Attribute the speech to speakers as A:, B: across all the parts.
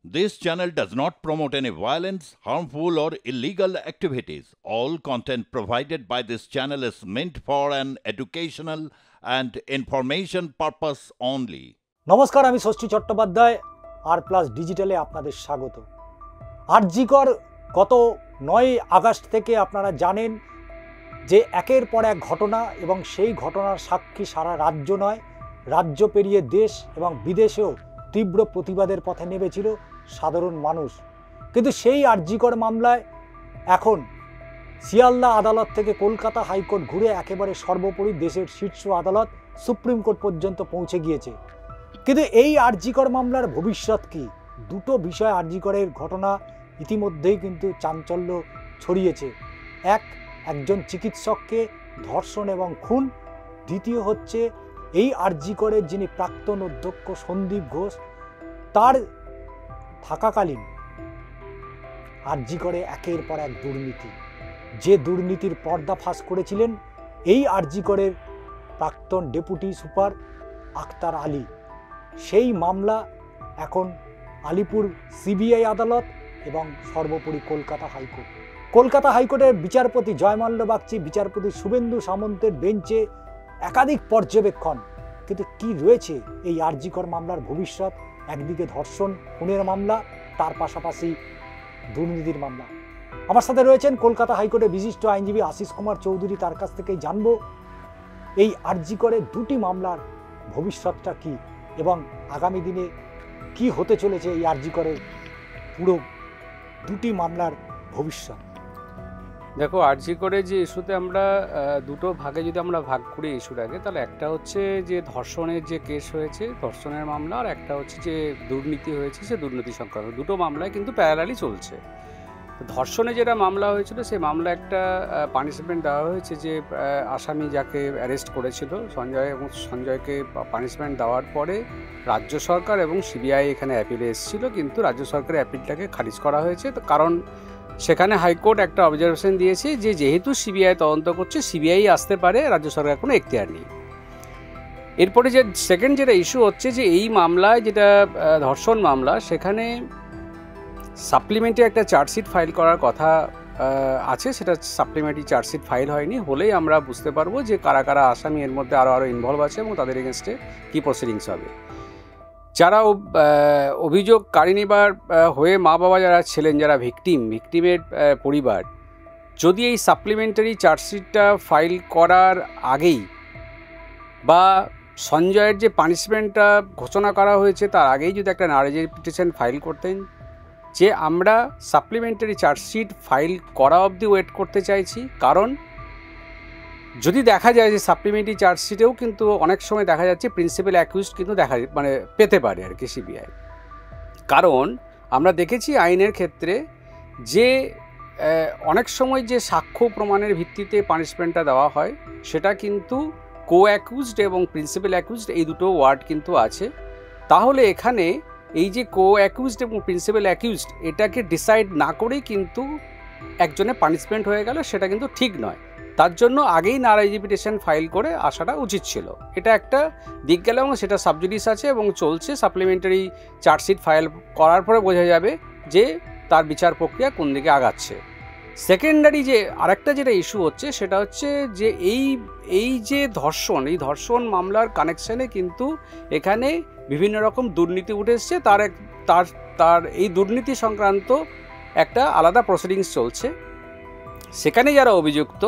A: This channel does not promote any violence, harmful, or illegal activities. All content provided by this channel is meant for an educational and information purpose only.
B: নমস্কার, আমি ষষ্ঠী চট্টোপাধ্যায় আর plus ডিজিটালে আপনাদের স্বাগত। আরজিকর গত 9 August থেকে আপনারা জানেন যে একের পর এক ঘটনা এবং সেই ঘটনার সাক্ষী সারা রাজ্য নয়, রাজ্য পেরিয়ে দেশ এবং বিদেশেও তীব্র প্রতিবাদের পথে নেমেছিল সাধারণ মানুষ। কিন্তু সেই আরজিকর মামলায় এখন শিয়ালদা আদালত থেকে কলকাতা হাইকোর্ট ঘুরে একেবারে সর্বোপরি দেশের শীর্ষ আদালত সুপ্রিম কোর্ট পর্যন্ত পৌঁছে গিয়েছে। কিন্তু এই আরজিকর মামলার ভবিষ্যৎ কি? দুটো বিষয় আরজিকরের ঘটনা ইতিমধ্যেই কিন্তু চাঞ্চল্য ছড়িয়েছে। একজন চিকিৎসককে ধর্ষণ এবং খুন, দ্বিতীয় হচ্ছে এই আরজিকরের যিনি প্রাক্তন অধ্যক্ষ সন্দীপ ঘোষ, তার থাকাকালীন আরজিকরে একের পর এক দুর্নীতি, যে দুর্নীতির পর্দাফাশ করেছিলেন এই আরজিকরের প্রাক্তন ডেপুটি সুপার আক্তার আলী। সেই মামলা এখন আলিপুর সিবিআই আদালত এবং সর্বোপরি কলকাতা হাইকোর্টের বিচারপতি জয়মাল্য বাগচি, বিচারপতি শুভেন্দু সামন্তের বেঞ্চে একাধিক পর্যবেক্ষণ। কিন্তু কি রয়েছে এই আরজিকর মামলার ভবিষ্যৎ? একদিকে ধর্ষণ খুনের মামলা, তার পাশাপাশি দুর্নীতির মামলা। আমার সাথে রয়েছেন কলকাতা হাইকোর্টের বিশিষ্ট আইনজীবী আশিস কুমার চৌধুরী। তার কাছ থেকেই জানবো এই আরজিকরের দুটি মামলার ভবিষ্যৎটা কি এবং আগামী দিনে কি হতে চলেছে এই আরজিকরের পুরো দুটি মামলার ভবিষ্যৎ।
C: দেখো, আরজিকরে যে ইস্যুতে আমরা দুটো ভাগে যদি আমরা ভাগ করি ইস্যুটাকে, তাহলে একটা হচ্ছে যে ধর্ষণের যে কেস হয়েছে, ধর্ষণের মামলা, আর একটা হচ্ছে যে দুর্নীতি হয়েছে, সে দুর্নীতি সংক্রান্ত। দুটো মামলায় কিন্তু প্যারালালি চলছে। ধর্ষণে যেটা মামলা হয়েছিল সেই মামলা একটা পানিশমেন্ট দেওয়া হয়েছে, যে আসামি যাকে অ্যারেস্ট করেছিল সঞ্জয়, এবং সঞ্জয়কে পানিশমেন্ট দেওয়ার পরে রাজ্য সরকার এবং সিবিআই এখানে অ্যাপিলে এসেছিল, কিন্তু রাজ্য সরকারের অ্যাপিলটাকে খারিজ করা হয়েছে। কারণ সেখানে হাইকোর্ট একটা অবজারভেশন দিয়েছে যে যেহেতু সিবিআই তদন্ত করছে, সিবিআই আসতে পারে, রাজ্য সরকারের কোনো এখতিয়ার নেই। এরপরে যে সেকেন্ড যেটা ইস্যু হচ্ছে যে এই মামলায়, যেটা ধর্ষণ মামলা, সেখানে সাপ্লিমেন্টারি একটা চার্জশিট ফাইল করার কথা আছে। সেটা সাপ্লিমেন্টারি চার্জশিট ফাইল হয়নি। হলেই আমরা বুঝতে পারবো যে কারা কারা আসামি এর মধ্যে আরও ইনভলভ আছে এবং তাদের এগেনস্টে কী প্রসিডিংস হবে। যারা অভিযোগকারিনী বা হয়ে মা বাবা যারা ছিলেন, যারা ভিকটিমের পরিবার, যদি এই সাপ্লিমেন্টারি চার্জশিটটা ফাইল করার আগেই বা সঞ্জয়ের যে পানিশমেন্টটা ঘোষণা করা হয়েছে তার আগেই যদি একটা নারেজের পিটিশন ফাইল করতেন যে আমরা সাপ্লিমেন্টারি চার্জশিট ফাইল করা অবধি ওয়েট করতে চাইছি, কারণ যদি দেখা যায় যে সাপ্লিমেন্টারি চার্জশিটেও কিন্তু অনেক সময় দেখা যাচ্ছে প্রিন্সিপাল অ্যাকিউজড কিন্তু পেতে পারে আর কি সিবিআই। কারণ আমরা দেখেছি আইনের ক্ষেত্রে যে অনেক সময় যে সাক্ষ্য প্রমাণের ভিত্তিতে পানিশমেন্টটা দেওয়া হয়, সেটা কিন্তু কো অ্যাকিউজড এবং প্রিন্সিপাল অ্যাকিউজড এই দুটো ওয়ার্ড কিন্তু আছে। তাহলে এখানে এই যে কো অ্যাকিউজড এবং প্রিন্সিপাল অ্যাকিউজড, এটাকে ডিসাইড না করেই কিন্তু একজনের পানিশমেন্ট হয়ে গেল, সেটা কিন্তু ঠিক নয়। তার জন্য আগেই নারাজি পিটিশন ফাইল করে আসাটা উচিত ছিল। এটা একটা দিক গেল এবং সেটা সাবজুডিস আছে এবং চলছে। সাপ্লিমেন্টারি চার্জশিট ফাইল করার পরে বোঝা যাবে যে তার বিচার প্রক্রিয়া কোন দিকে আগাচ্ছে। সেকেন্ডারি যে আরেকটা যেটা ইস্যু হচ্ছে সেটা হচ্ছে যে এই যে ধর্ষণ মামলার কানেকশানে কিন্তু এখানে বিভিন্ন রকম দুর্নীতি উঠে এসছে। তার এই দুর্নীতি সংক্রান্ত একটা আলাদা প্রসিডিংস চলছে। সেখানে যারা অভিযুক্ত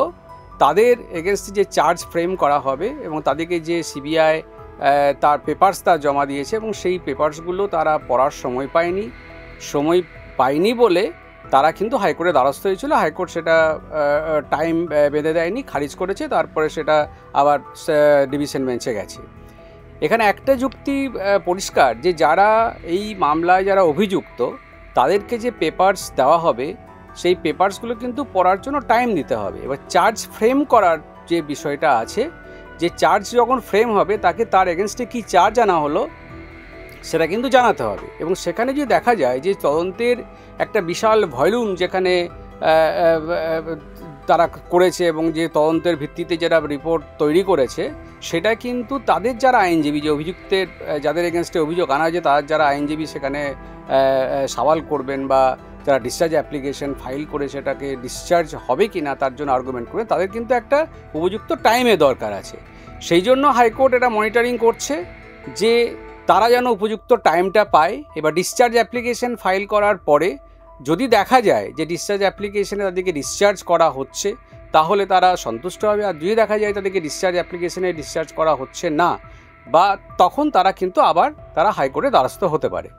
C: তাদের এগেনস্টে যে চার্জ ফ্রেম করা হবে এবং তাদেরকে যে সিবিআই তার পেপারস জমা দিয়েছে এবং সেই পেপারসগুলো তারা পড়ার সময় পায়নি বলে তারা কিন্তু হাইকোর্টের দ্বারস্থ হয়েছিল। হাইকোর্ট সেটা টাইম বেঁধে দেয়নি, খারিজ করেছে। তারপরে সেটা আবার ডিভিশন বেঞ্চে গেছে। এখানে একটা যুক্তি পরিষ্কার যে যারা এই মামলায় যারা অভিযুক্ত তাদেরকে যে পেপারস দেওয়া হবে সেই পেপারসগুলো কিন্তু পড়ার জন্য টাইম দিতে হবে। এবার চার্জ ফ্রেম করার যে বিষয়টা আছে, যে চার্জ যখন ফ্রেম হবে তাকে তার এগেনস্টে কী চার্জ আনা হলো সেটা কিন্তু জানাতে হবে। এবং সেখানে যদি দেখা যায় যে তদন্তের একটা বিশাল ভলিউম যেখানে তারা করেছে এবং যে তদন্তের ভিত্তিতে যেটা রিপোর্ট তৈরি করেছে সেটা কিন্তু তাদের যারা আইনজীবী, যে অভিযুক্তের যাদের এগেনস্টে অভিযোগ আনা হয়েছে তার যারা আইনজীবী সেখানে সওয়াল করবেন বা যারা ডিসচার্জ অ্যাপ্লিকেশন ফাইল করে সেটাকে ডিসচার্জ হবে কি না তার জন্য আর্গুমেন্ট করবে, তাদের কিন্তু একটা উপযুক্ত টাইমে দরকার আছে। সেই জন্য হাইকোর্ট এটা মনিটরিং করছে যে তারা যেন উপযুক্ত টাইমটা পায়। এবার ডিসচার্জ অ্যাপ্লিকেশন ফাইল করার পরে যদি দেখা যায় যে ডিসচার্জ অ্যাপ্লিকেশনে তাদেরকে ডিসচার্জ করা হচ্ছে তাহলে তারা সন্তুষ্ট হবে, আর যদি দেখা যায় তাদেরকে ডিসচার্জ অ্যাপ্লিকেশনে ডিসচার্জ করা হচ্ছে না বা তখন তারা কিন্তু আবার তারা হাইকোর্টে দ্বারস্থ হতে পারে।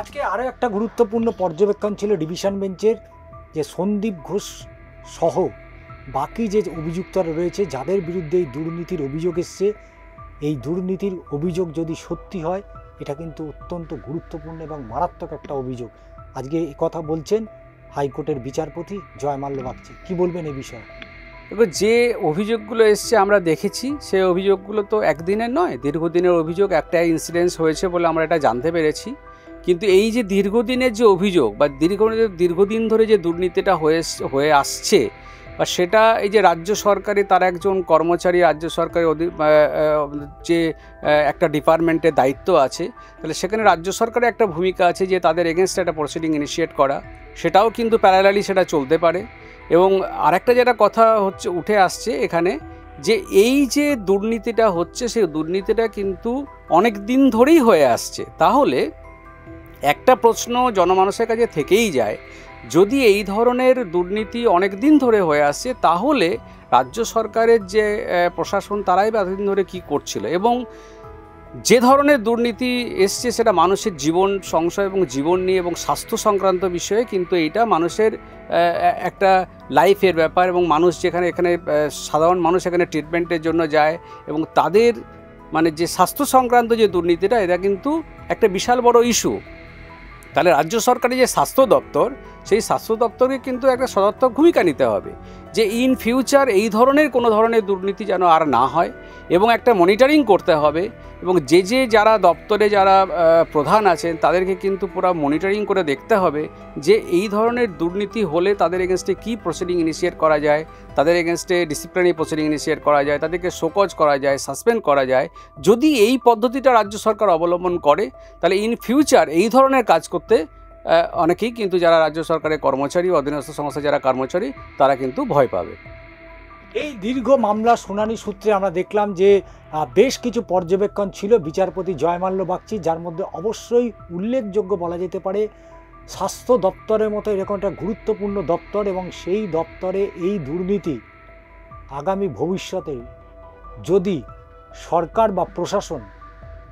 B: আজকে আরও একটা গুরুত্বপূর্ণ পর্যবেক্ষণ ছিল ডিভিশন বেঞ্চের, যে সন্দীপ ঘোষ সহ বাকি যে অভিযুক্তরা রয়েছে যাদের বিরুদ্ধে এই দুর্নীতির অভিযোগ এসছে, এই দুর্নীতির অভিযোগ যদি সত্যি হয় এটা কিন্তু অত্যন্ত গুরুত্বপূর্ণ এবং মারাত্মক একটা অভিযোগ। আজকে এই কথা বলছেন হাইকোর্টের বিচারপতি জয়মাল্য বাগচি। কি বলবেন এই বিষয়ে?
C: এবার যে অভিযোগগুলো এসছে আমরা দেখেছি, সেই অভিযোগগুলো তো একদিনের নয়, দীর্ঘদিনের অভিযোগ। একটা ইনসিডেন্স হয়েছে বলে আমরা এটা জানতে পেরেছি, কিন্তু এই যে দীর্ঘদিনের যে অভিযোগ বা দীর্ঘদিন ধরে যে দুর্নীতিটা হয়ে আসছে বা সেটা এই যে রাজ্য সরকারে তার একজন কর্মচারী রাজ্য সরকারের যে একটা ডিপার্টমেন্টের দায়িত্ব আছে, তাহলে সেখানে রাজ্য সরকারের একটা ভূমিকা আছে যে তাদের এগেনস্টে একটা প্রসিডিং ইনিশিয়েট করা, সেটাও কিন্তু প্যারালালি সেটা চলতে পারে। এবং আরেকটা যেটা কথা হচ্ছে উঠে আসছে এখানে, যে এই যে দুর্নীতিটা হচ্ছে সেই দুর্নীতিটা কিন্তু অনেক দিন ধরেই হয়ে আসছে। তাহলে একটা প্রশ্ন জনমানুষের কাছে থেকেই যায়, যদি এই ধরনের দুর্নীতি অনেক দিন ধরে হয়ে আসছে তাহলে রাজ্য সরকারের যে প্রশাসন তারাই বা এতদিন ধরে কী করছিল, এবং যে ধরনের দুর্নীতি এসছে সেটা মানুষের জীবন সংশয় এবং জীবন নিয়ে এবং স্বাস্থ্য সংক্রান্ত বিষয়ে, কিন্তু এইটা মানুষের একটা লাইফের ব্যাপার এবং মানুষ এখানে সাধারণ মানুষ এখানে ট্রিটমেন্টের জন্য যায় এবং তাদের মানে যে স্বাস্থ্য সংক্রান্ত যে দুর্নীতিটা এটা কিন্তু একটা বিশাল বড় ইস্যু। তাহলে রাজ্য সরকারের যে স্বাস্থ্য দপ্তর, সেই স্বাস্থ্য দপ্তরকে কিন্তু একটা সদর্থক ভূমিকা নিতে হবে যে ইন ফিউচার এই ধরনের কোনো ধরনের দুর্নীতি যেন আর না হয়, এবং একটা মনিটরিং করতে হবে। এবং যারা দপ্তরে যারা প্রধান আছেন তাদেরকে কিন্তু পুরো মনিটরিং করে দেখতে হবে যে এই ধরনের দুর্নীতি হলে তাদের এগেনস্টে কী প্রসিডিং ইনিশিয়েট করা যায়, তাদের এগেনস্টে ডিসিপ্লিনারি প্রসিডিং ইনিশিয়েট করা যায়, তাদেরকে শোকজ করা যায়, সাসপেন্ড করা যায়। যদি এই পদ্ধতিটা রাজ্য সরকার অবলম্বন করে তাহলে ইন ফিউচার এই ধরনের কাজ করতে অনেকেই কিন্তু যারা রাজ্য সরকারের কর্মচারী অধীনস্থ সংস্থা যারা কর্মচারী তারা কিন্তু ভয় পাবে।
B: এই দীর্ঘ মামলা শুনানি সূত্রে আমরা দেখলাম যে বেশ কিছু পর্যবেক্ষণ ছিল বিচারপতি জয়মাল্য বাগচি, যার মধ্যে অবশ্যই উল্লেখযোগ্য বলা যেতে পারে স্বাস্থ্য দপ্তরের মতো এরকম একটা গুরুত্বপূর্ণ দপ্তর, এবং সেই দপ্তরে এই দুর্নীতি আগামী ভবিষ্যতে যদি সরকার বা প্রশাসন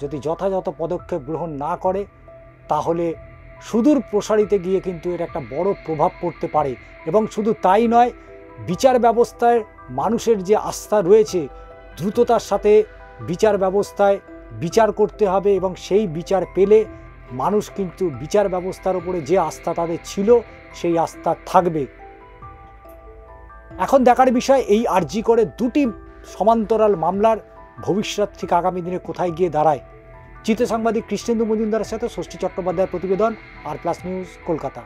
B: যদি যথাযথ পদক্ষেপ গ্রহণ না করে তাহলে সুদূর প্রসারিতে গিয়ে কিন্তু এর একটা বড় প্রভাব পড়তে পারে। এবং শুধু তাই নয়, বিচার ব্যবস্থায় মানুষের যে আস্থা রয়েছে, দ্রুততার সাথে বিচার ব্যবস্থায় বিচার করতে হবে, এবং সেই বিচার পেলে মানুষ কিন্তু বিচার ব্যবস্থার উপরে যে আস্থা তাদের ছিল সেই আস্থা থাকবে। এখন দেখার বিষয় এই আরজি করে দুটি সমান্তরাল মামলার ভবিষ্যৎ ঠিক আগামী দিনে কোথায় গিয়ে দাঁড়ায়। চিত্র সাংবাদিক কৃষ্ণেন্দু মজুমদারের সাথে ষষ্ঠী চট্টোপাধ্যায়ের প্রতিবেদন, আর প্লাস নিউজ, কলকাতা।